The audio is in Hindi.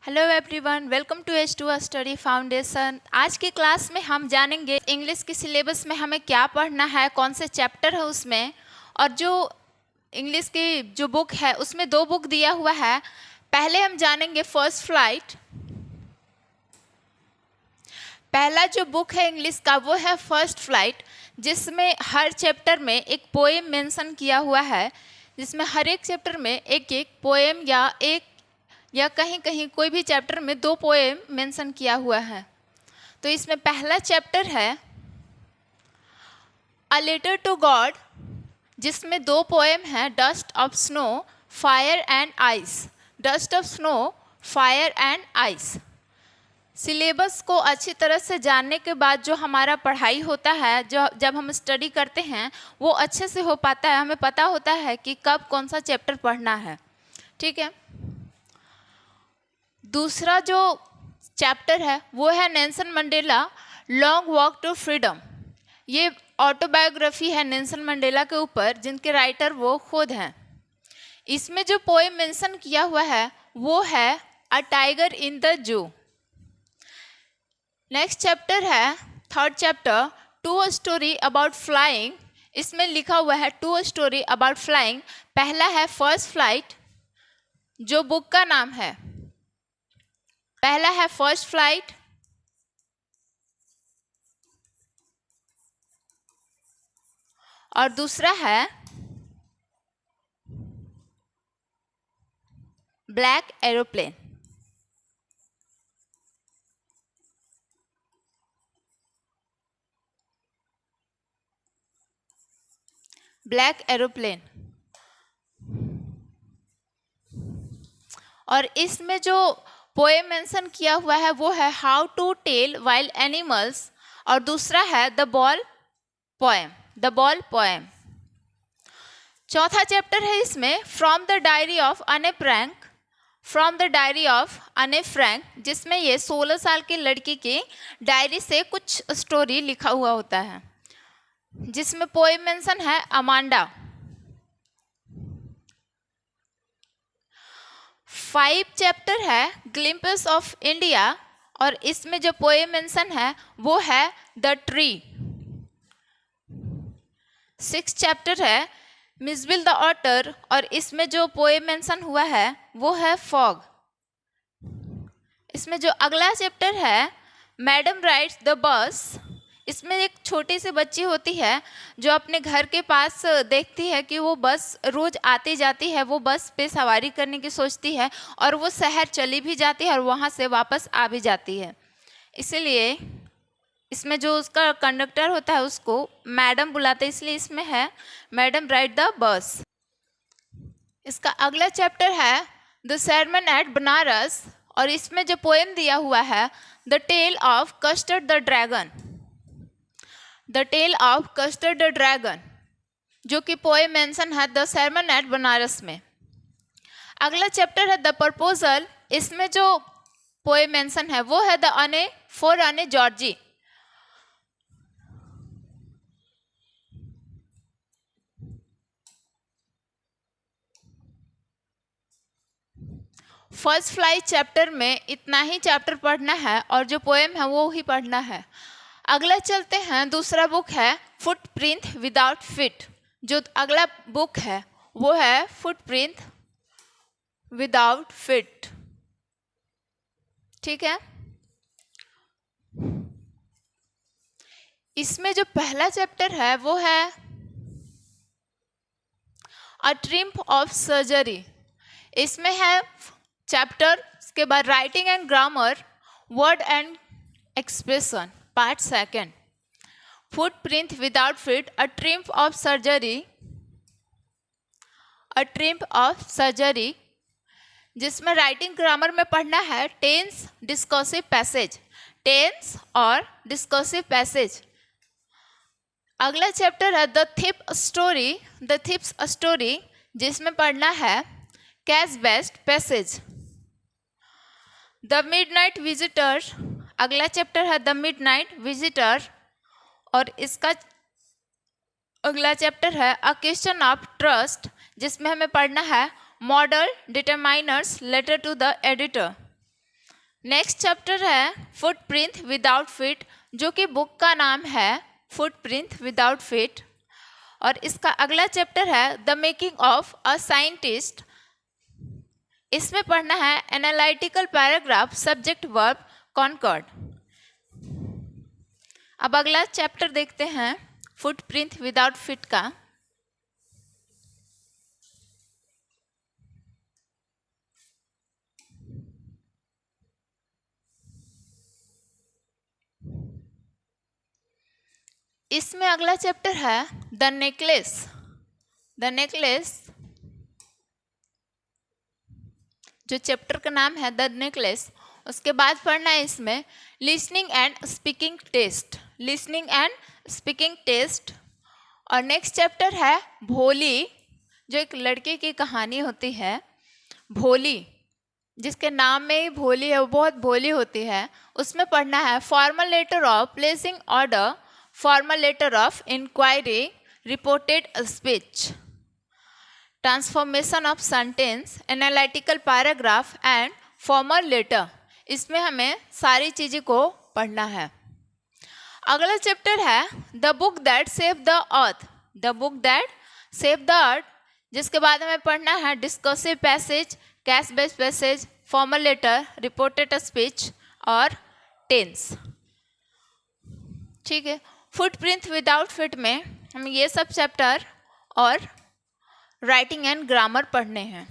Hello everyone, welcome to H2 study foundation. आज की क्लास में हम जानेंगे इंग्लिश के सिलेबस में हमें क्या पढ़ना है, कौन से चैप्टर है उसमें, और जो इंग्लिश की जो बुक है उसमें 2 बुक दिया हुआ है। पहले हम जानेंगे फर्स्ट फ्लाइट। पहला जो बुक है इंग्लिश का वो है फर्स्ट फ्लाइट, जिसमें हर चैप्टर में एक पोएम मेंशन किया हुआ है, जिसमें हर एक चैप्टर में एक एक पोएम या कहीं कहीं कोई भी चैप्टर में 2 पोएम मेंशन किया हुआ है। तो इसमें पहला चैप्टर है अ लेटर टू गॉड, जिसमें 2 पोएम हैं, dust of snow, fire and ice. Dust of snow, fire and ice. Syllabus को अच्छी तरह से जानने के बाद जो हमारा पढ़ाई होता है, जो जब हम स्टडी करते हैं, वो अच्छे से हो पाता है। हमें पता होता है कि कब कौन सा चैप्टर पढ़ना है। ठीक है। दूसरा जो चैप्टर है वो है Nelson Mandela long walk to freedom. ये ऑटोबायोग्राफी है नेल्सन मंडेला के ऊपर, जिनके राइटर वो खुद हैं। इसमें जो पोएम मेंशन किया हुआ है वो है a tiger in the zoo. Next chapter है third chapter two a story about flying. इसमें लिखा हुआ है two a story about flying. पहला है फर्स्ट फ्लाइट, जो बुक का नाम है। पहला है फर्स्ट फ्लाइट, और दूसरा है ब्लैक एरोप्लेन। Black aeroplane. और इसमें जो पोएम मेंशन किया हुआ है वो है how to tell wild animals, और दूसरा है the ball poem. The ball poem. चौथा चैप्टर है इसमें from the diary of Anne Frank. From the diary of Anne Frank, जिसमें ये 16 साल की लड़की की डायरी से कुछ स्टोरी लिखा हुआ होता है, जिसमें पोएम मेंशन है अमांडा। 5 चैप्टर है ग्लिम्पस ऑफ इंडिया, और इसमें जो पोएम मेंशन है वो है द ट्री। 6 चैप्टर है मिसबिल द ऑटर, और इसमें जो पोएम मेंशन हुआ है वो है फॉग। इसमें जो अगला चैप्टर है मैडम राइड्स द बस। इसमें एक छोटी सी बच्ची होती है जो अपने घर के पास देखती है कि वो बस रोज आती जाती है, वो बस पे सवारी करने की सोचती है, और वो शहर चली भी जाती है और वहाँ से वापस आ भी जाती है। इसीलिए इसमें जो उसका कंडक्टर होता है उसको मैडम बुलाते हैं, इसलिए इसमें है मैडम राइड द बस। इसका अगला चैप्टर है द सरमन एट बनारस, और इसमें जो पोएम दिया हुआ है the tale of custard the dragon. The tale of custard the dragon, जो कि पोएम मेंशन है द सरमन एट बनारस में। अगला चैप्टर है द प्रपोजल। इसमें जो पोएम मेंशन है वो है द अने फॉर अने जॉर्जी। फर्स्ट फ्लाइट चैप्टर में इतना ही चैप्टर पढ़ना है, और जो पोएम है वो ही पढ़ना है। अगला चलते हैं, दूसरा बुक है फुटप्रिंट विदाउट फीट। जो अगला बुक है वो है फुटप्रिंट विदाउट फीट। ठीक है। इसमें जो पहला चैप्टर है वो है अ ट्रिम्प ऑफ सर्जरी। इसमें है चैप्टर के बाद writing and grammar, word and expression, part second. Footprint without feet, a triumph of surgery. A triumph of surgery, जिसमें राइटिंग ग्रामर में पढ़ना है टेंस, डिस्कर्सिव पैसेज। टेंस और डिस्कर्सिव पैसेज। अगला चैप्टर है the thief story. The thief's story, जिसमें पढ़ना है case based passage. The midnight visitor. अगला चैप्टर है द मिडनाइट विजिटर, और इसका अगला चैप्टर है अ क्वेश्चन ऑफ ट्रस्ट, जिसमें हमें पढ़ना है modal determiners letter to the editor. Next chapter है फुटप्रिंट विदाउट फीट, जो कि बुक का नाम है फुटप्रिंट विदाउट फीट। और इसका अगला चैप्टर है the making of a scientist. इसमें पढ़ना है analytical paragraph, subject, verb, concord. अब अगला चैप्टर देखते हैं फुटप्रिंट विदाउट फीट का। इसमें अगला चैप्टर है द नेकलेस। द नेकलेस, जो चैप्टर का नाम है द नेकलेस। उसके बाद पढ़ना है इसमें listening and speaking test, listening and speaking test. और नेक्स्ट चैप्टर है भोली, जो एक लड़के की कहानी होती है भोली, जिसके नाम में ही भोली है, वो बहुत भोली होती है। उसमें पढ़ना है formal letter of placing order, formal letter of inquiry, reported speech, transformation of sentence, analytical paragraph and formal letter. इसमें हमें सारी चीज़ों को पढ़ना है। अगला चैप्टर है the book that save the earth, the book that save the earth, जिसके बाद हमें पढ़ना है discursive passage, case based passage, formal letter, reported speech और टेंस। ठीक है, फुटप्रिंट विदाउट फीट में हम ये सब चैप्टर और राइटिंग एंड ग्रामर पढ़ने हैं।